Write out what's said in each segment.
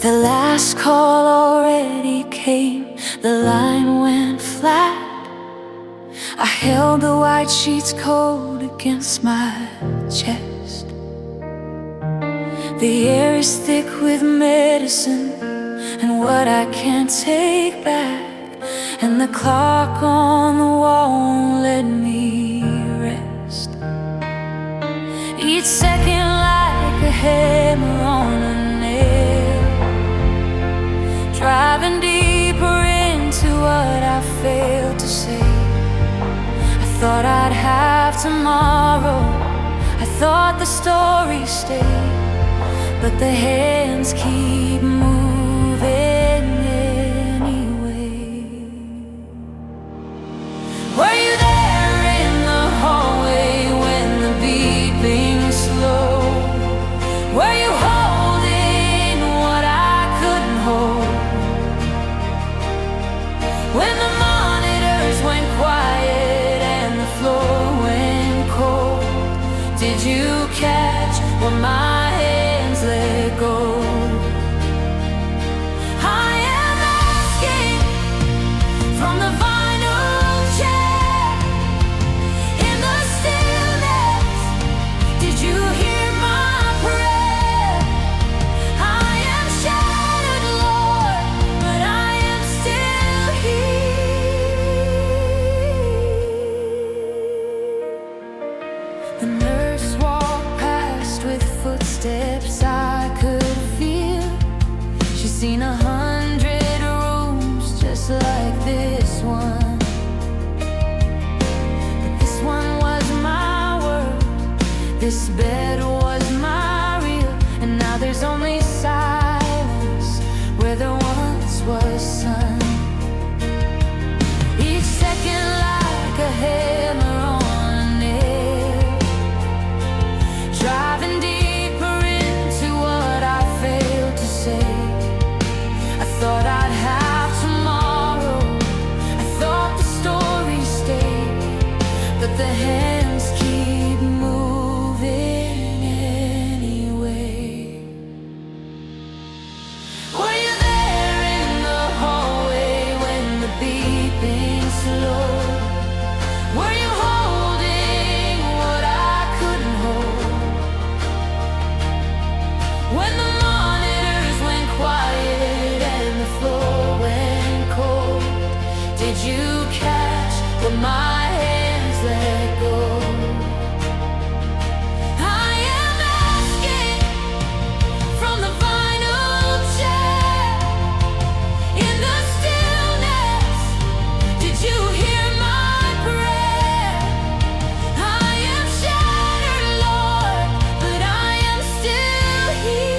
The last call already came, the line went flat. I held the white sheets cold against my chest. The air is thick with medicine and what I can't take back, and the clock on the wall won't let me rest. Each second like a hammer on a nail, driving deeper into what I failed to say. I thought I'd have tomorrow, I thought the story stayed, but the hands keep moving anyway. Were you there in the hallway when the beeping slowed? Were you holding what I couldn't hold? When the monitors went quiet and the floor went cold, did you catch what my hands let go? I am asking from the vinyl chair in the stillness, did you hear my prayer? I am shattered, Lord, but I am still here. The nurse walked past with footsteps I could feel. She's seen 100 rooms just like this one, but this one was my world, this bed was my real, and now there's only silence where there once was sun. Each second like a hammer on a nail, driving deeper into what I failed to say. I thought I'd have tomorrow, I thought the story stayed, but the hands keep moving anyway. Were you there in the hallway when the beeping slowed? Were you holding what I couldn't hold? When the monitors went quiet and the floor went cold, did you catch what my hands let go? I am asking from the vinyl chair in the stillness, did you hear my prayer? I am shattered, Lord, but I am still here.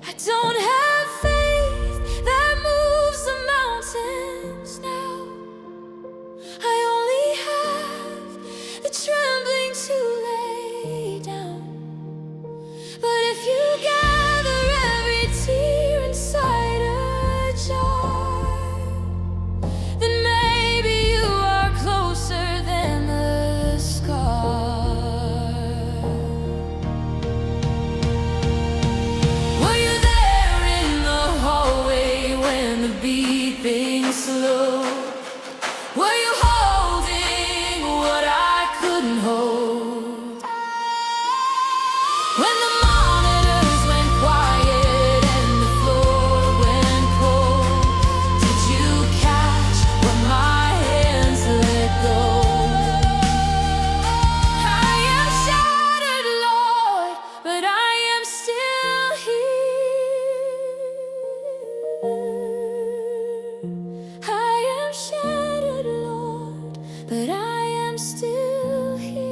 I don't have faith that moves the mountains now. I only have the trembling to lay down. But if you gather every tear inside a jar, then maybe you are closer than the scar. Were you there in the hallway when the beeping slowed? Were you holding what I couldn't hold? When the monitors went quiet and the floor went cold, did you catch what my hands let go? I am shattered, Lord, but I am still here. I am shattered, Lord, but I am still here.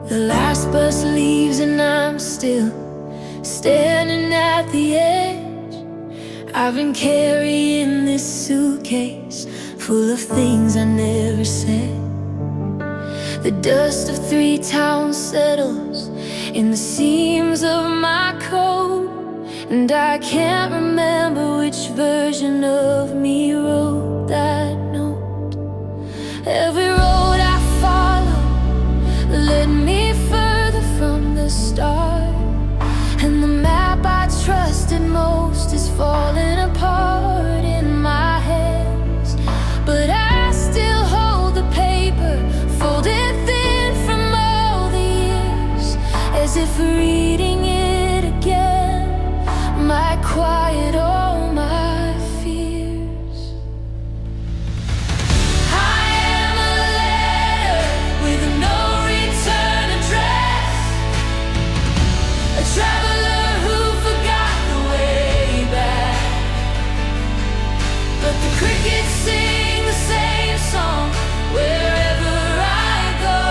The last bus leaves and I'm still standing at the edge. I've been carrying this suitcase full of things I never said. The dust of 3 towns settles in the seams of my coat, and I can't remember which version of me wrote that note. Every road I follow led me further from the start, and the map I trusted most is falling apart in my hands. But I still hold the paper, folded thin from all the years, as if reading it again might quiet all my fears. I am a letter with no return address, a traveler who forgot the way back. But the crickets sing the same song wherever I go,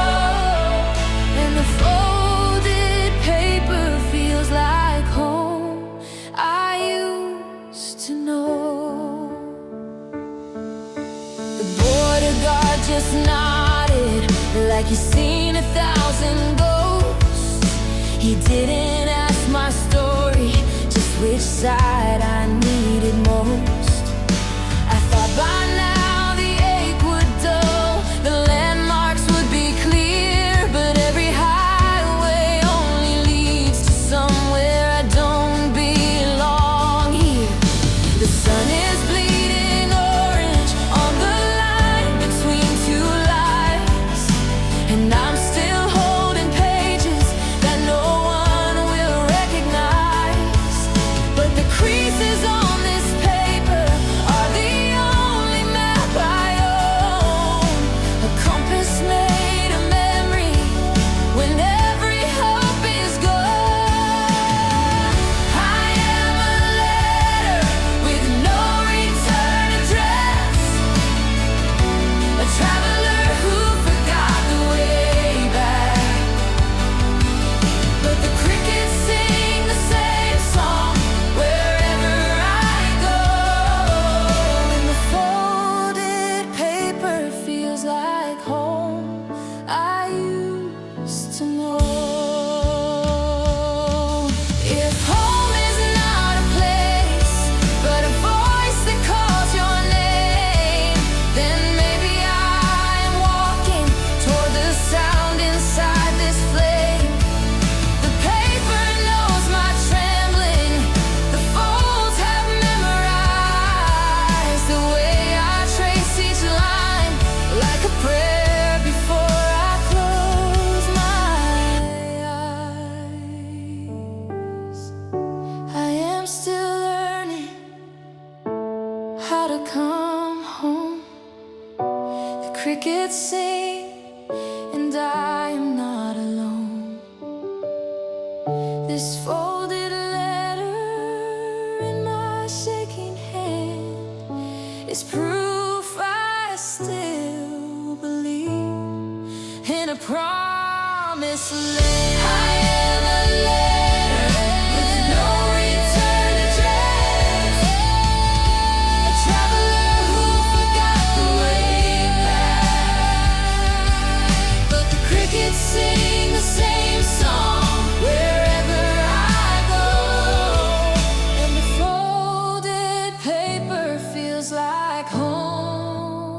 and the folded paper feels like home I used to know. The border guard just nodded like he's seen 1,000 ghosts. He didn't ask my story, just which side I needed most. I thought by now the ache would dull, the landmarks would be clear, but every highway only leads to somewhere I don't belong here. The sun is bleeding orange on the line between two lives, and I'm still holding pages that no one will recognize. But the creases on this paper are the only map I own, a compass made of memory when every hope is gone. I am a letter with no return address, a traveler who forgot the way back. But the crickets sing the same song wherever I go, and the folded paper feels like home I used to know. If home is not a place, but a voice that calls your name, then maybe I am walking toward the sound inside this flame. The paper knows my trembling, the folds have memorized the way I trace each line, like a prayer before I close my eyes. I am still learning how to come home. The crickets sing, and I am not alone. This folded letter in my shaking hand is proof I still believe in a promised land. I am a letter with no return address, a traveler who forgot the way back. But the crickets sing the same song wherever I go, and the folded paper feels like home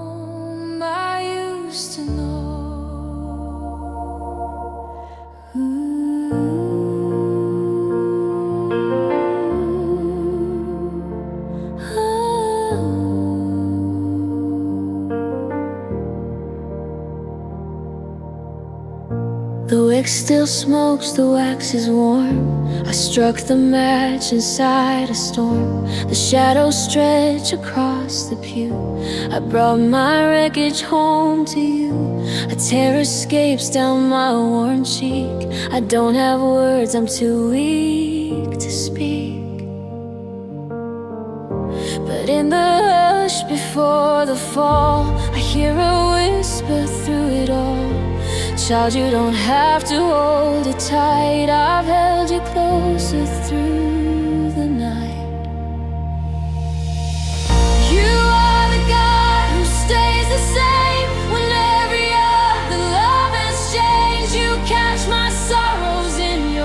I used to know. The wick still smokes, the wax is warm. I struck the match inside a storm. The shadows stretch across the pew. I brought my wreckage home to you. A tear escapes down my worn cheek. I don't have words, I'm too weak to speak. But in the hush before the fall, I hear a whisper through it all. Child, you don't have to hold it tight. I've held you closer through the night. You are the God who stays the same when every other love has changed. You catch my sorrows in your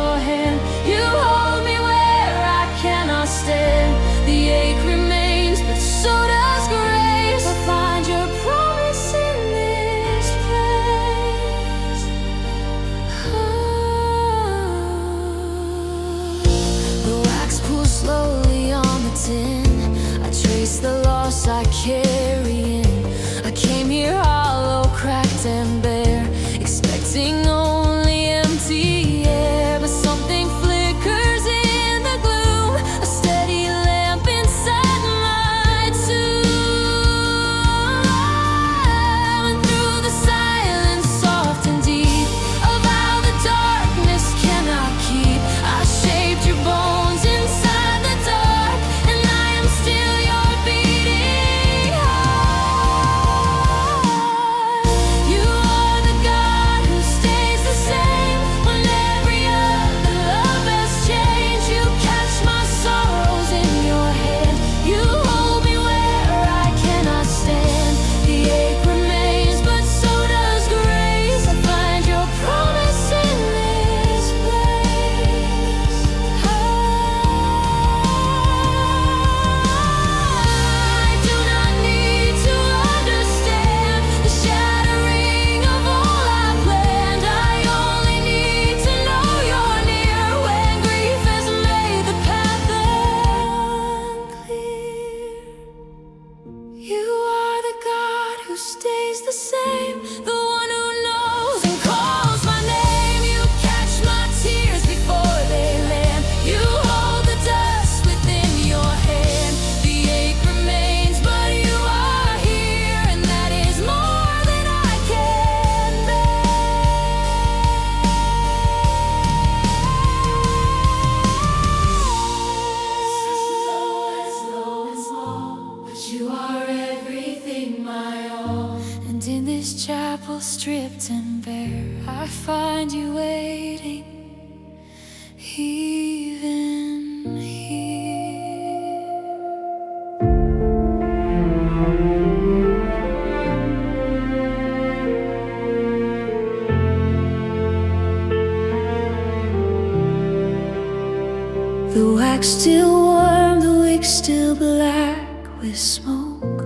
The wax still warm, the wick still black with smoke.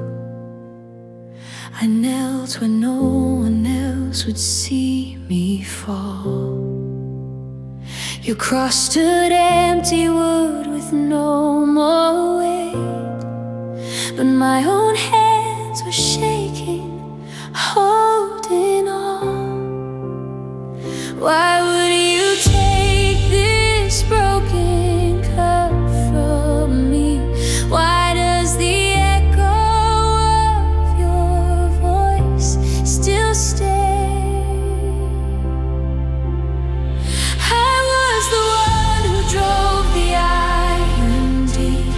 I knelt where no one else would see me fall. Your cross stood empty wood with no more weight, but my own hands were shaking, holding on. Why would you take this broken cup from me? Why does the echo of your voice still stay? I was the one who drove the iron deep.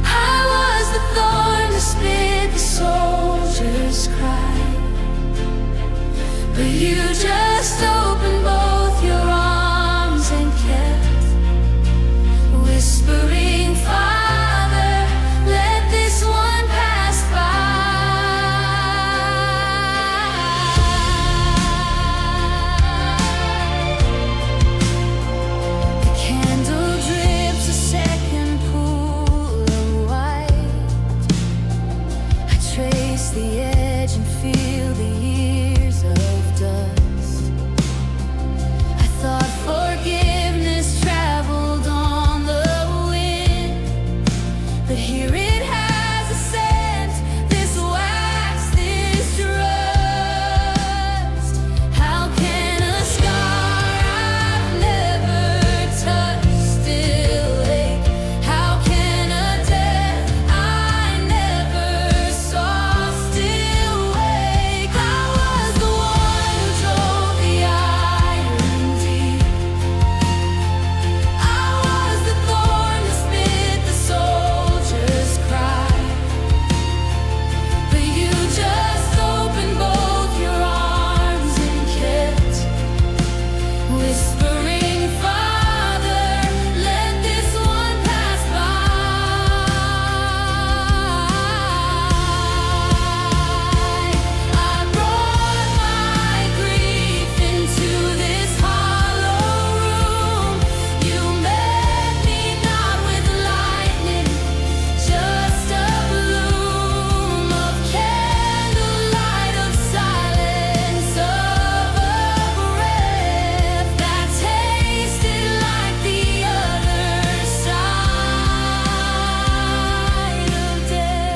I was the thorn to spit the soldier's cry. But you just opened both your arms and kept whispering, Father, let this one pass by. The candle drips a second pool of white. I trace the edge and feel the years of dust. I thought forgiveness traveled on the wind, but here it has a scent, this wax, this trust. How can a scar I've never touched still ache? How can a death I never saw still wake? I was the one who drove the iron deep. I was the thorn to spit the soldier's cry. But you just opened both your arms and kept whispering, Father, let this one pass by. I brought my grief into this hollow room. You met me not with lightning, just a bloom of candlelight, of silence, of a breath that tasted like the other side of death.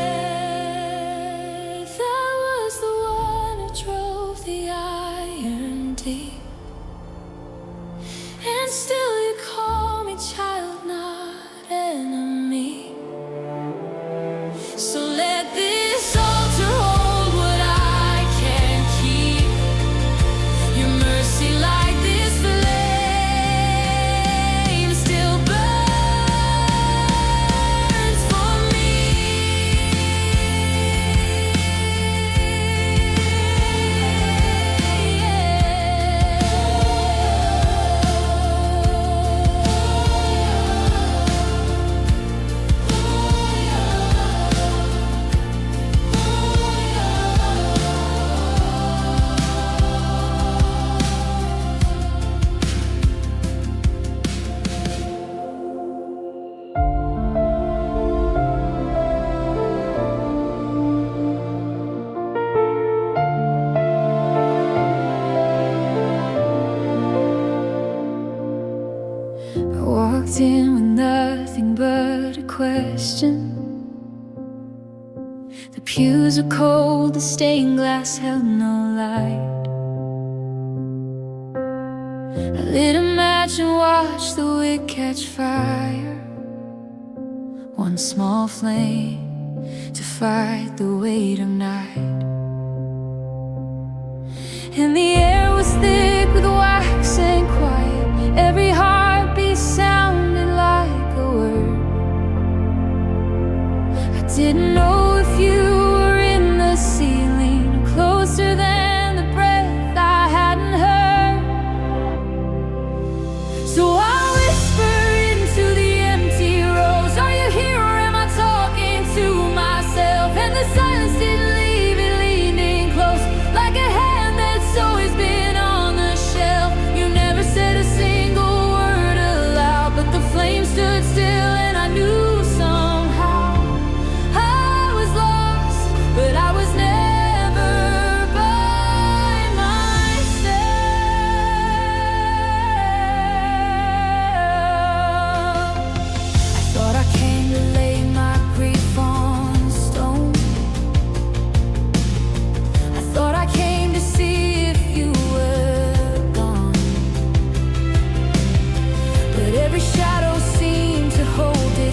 I was the one who drove the iron deep, and still you call me child, not enemy. So let this altar hold what I can't keep. Your mercy, like this flame, still burns for me. I walked in with nothing but a question. The pews were cold, the stained glass held no light. I lit a match and watched the wick catch fire. One small flame to fight the weight of night. And the air was thick with wax and quiet. Every heartbeat sounded like a word. I didn't know if you were in the ceiling, closer than the breath I hadn't heard. So I whisper into the empty rows, are you here or am I talking to myself? And the silence didn't leave it leaning close, like a hand that's always been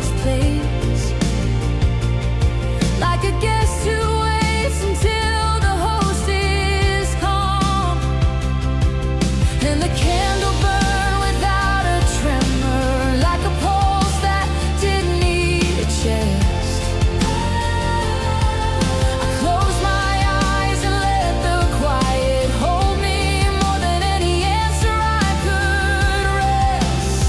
its place, like a guest who waits until the host is calm, and the candle burn without a tremor, like a pulse that didn't need a chest. I close my eyes and let the quiet hold me more than any answer I could rest.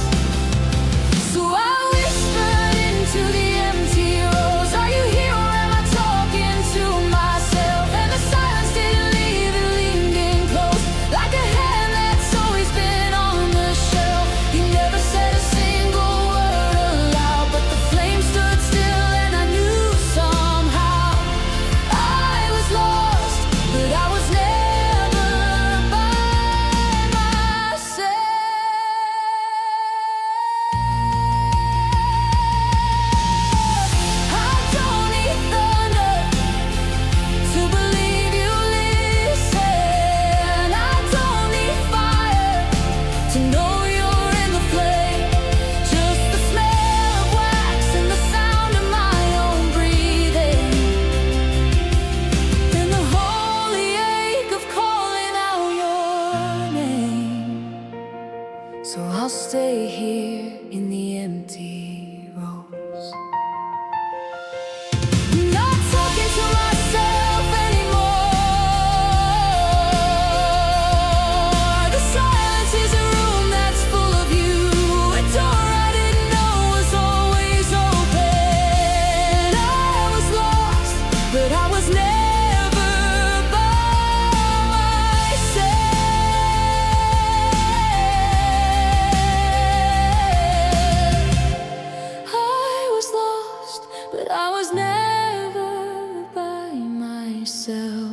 So I whispered into the empty rows, "Are you here or am I talking to myself?" And the silence didn't leave, it leaned in close, like a hand that's always been on the shelf. He never said a single word aloud, but the flame stood still, and I knew somehow I was lost, but I was never by myself. I don't need thunder to believe you listen. I don't need fire to know you're in the flame. Just the smell of wax and the sound of my own breathing, and the holy ache of calling out your name. So I'll stay here in the empty rows, not talking to myself anymore. The silence is a room that's full of you, a door I didn't know was always open. I was lost, but I was never by myself. I was lost, but I was never by myself.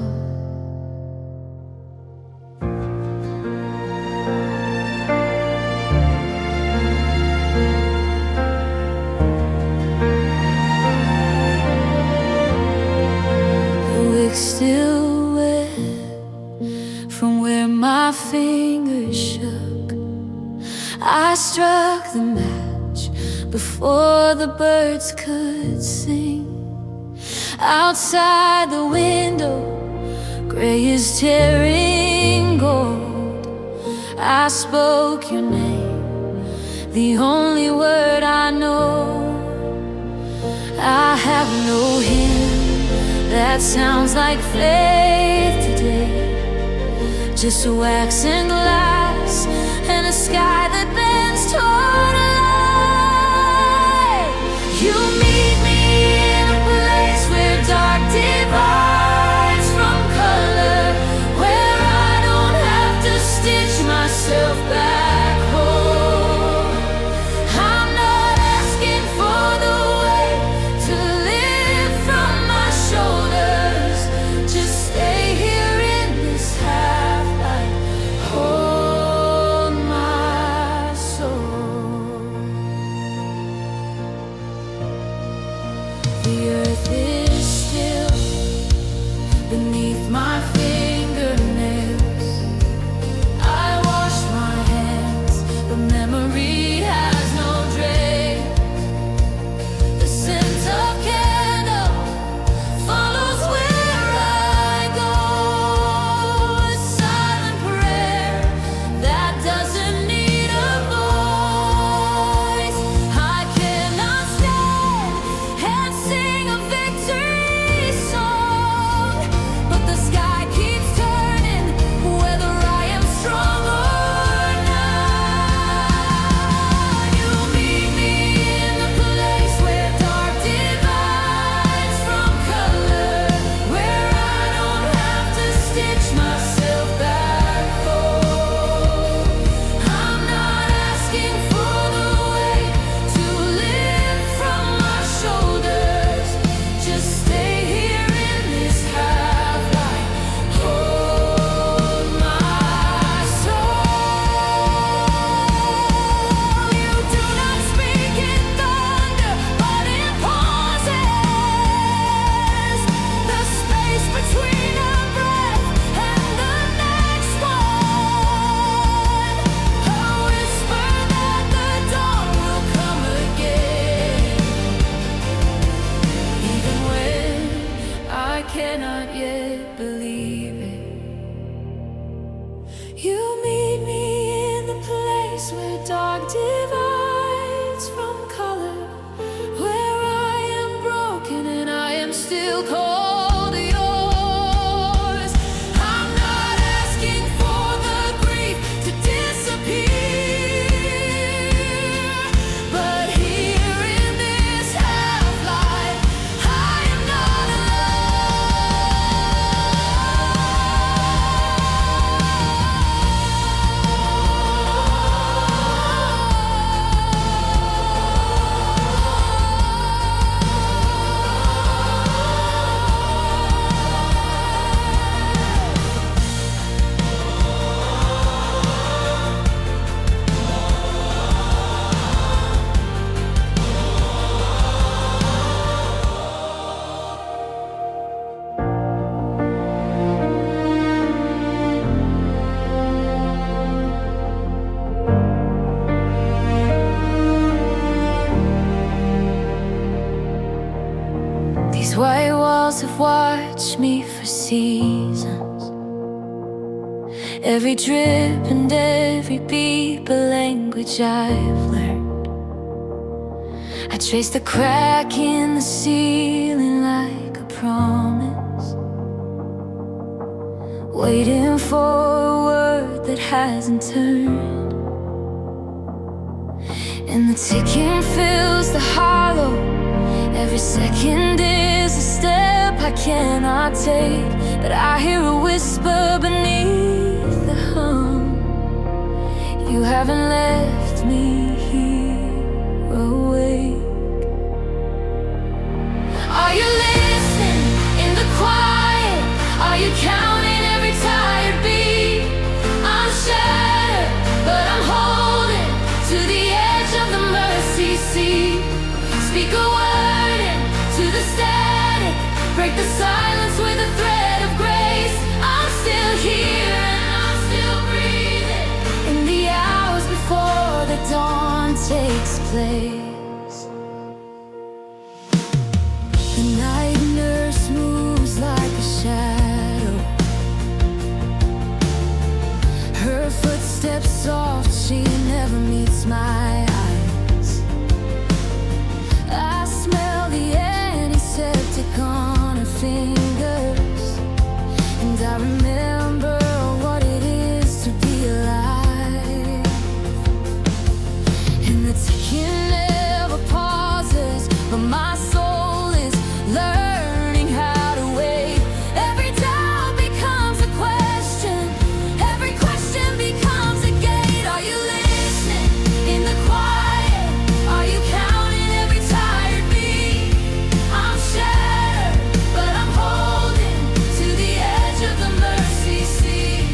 The wick's still wet from where my fingers shook. I struck the match before the birds could sing. Outside the window, gray is tearing gold. I spoke your name, the only word I know. I have no hymn that sounds like faith today, just wax and glass and a sky that bends toward light. You meet me in a place where dark divides from color, where I don't have to stitch myself back home. I'm not asking for the weight to lift from my shoulders, just stay here in this half light. Hold watch me for seasons. Every drip and every beat, a language I've learned. I trace the crack in the ceiling like a promise, waiting for a word that hasn't turned. And the ticking fills the hollow. Every second is a step I cannot take, but I hear a whisper beneath the hum. You haven't left me here awake. Are you listening in the quiet? Are you counting every tired beat? I'm shattered, but I'm holding to the edge of the mercy seat. Speak a word into the static, break the silence with a thread of grace. I'm still here and I'm still breathing in the hours before the dawn takes place. The night nurse moves like a shadow, her footsteps soft, she never meets my eyes. I smell the antiseptic on her fingers, and I remember what it is to be alive. And the ticking never pauses, but my soul is learning how to wait. Every doubt becomes a question, every question becomes a gate. Are you listening in the quiet? Are you counting every tired beat? I'm shattered, but I'm holding to the edge of the mercy seat.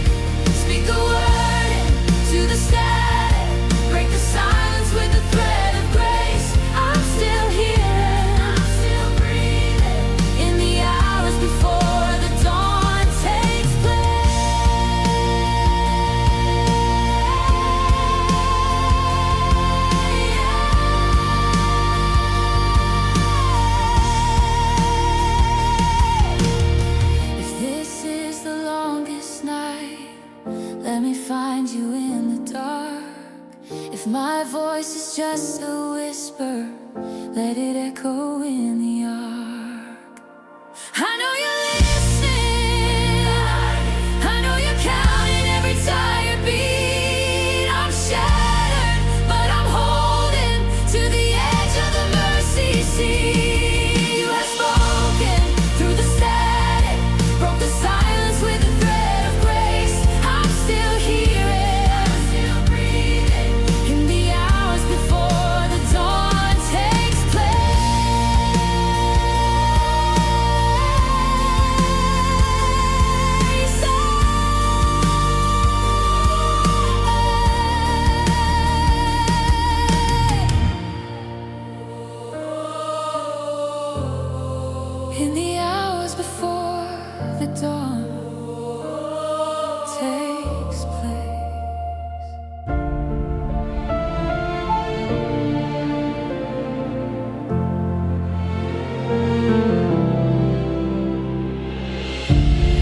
Speak a word into the static, break the silence with a thread of grace. I'm still here and I'm still breathing in the hours before the dawn takes place. If this is the longest night, let me find you in the dark. If my voice is just a whisper, let it echo in the ark. I know you're listening, I know you're counting every tired beat. I'm shattered, but I'm holding to the edge of the mercy seat. You have spoken through the static, broke the silence with a thread of grace. I'm still here and I'm still breathing in the hours before the dawn takes place. In the hours before the dawn takes place.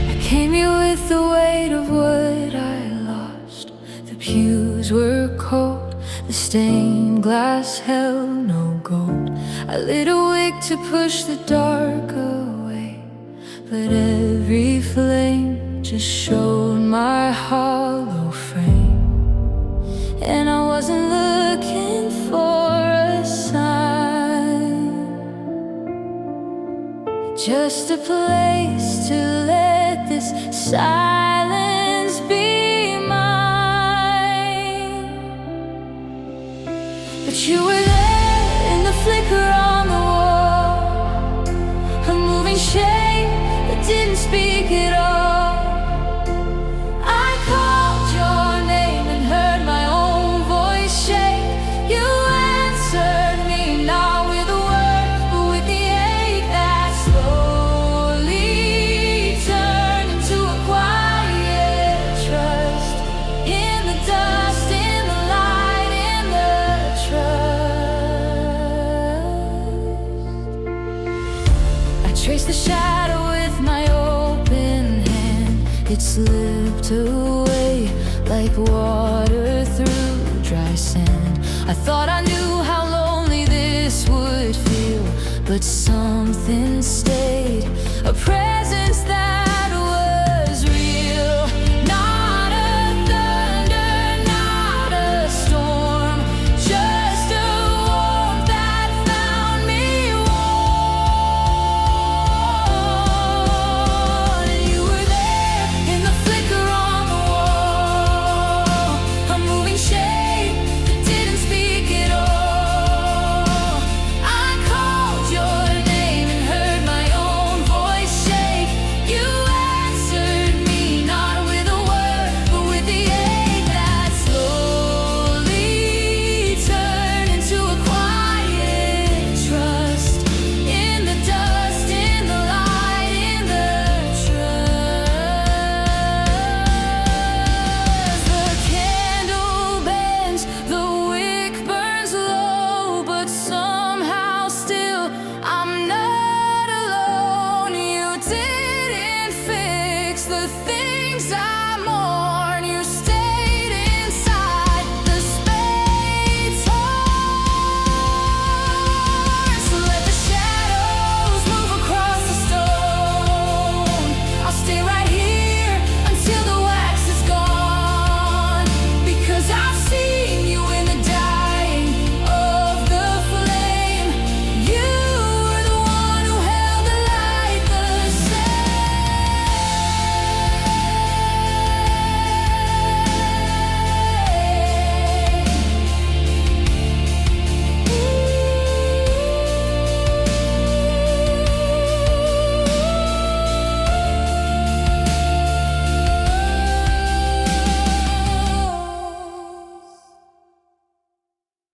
I came here with the weight of what I lost. The pews were cold, the stained glass held no gold. I lit a wick to push the dark away, but every flame just showed my hollow frame. And I wasn't looking for a sign, just a place to let this silence be mine. But you were there in the flicker on the wall, a moving shape that didn't speak at all. I called your name and heard my own voice shake. You answered me, not with a word, but with the ache that slowly turned into a quiet trust. In the dust, in the light, in the trust, I trace the shadow slipped away like water through dry sand. I thought I knew how lonely this would feel, but something stayed.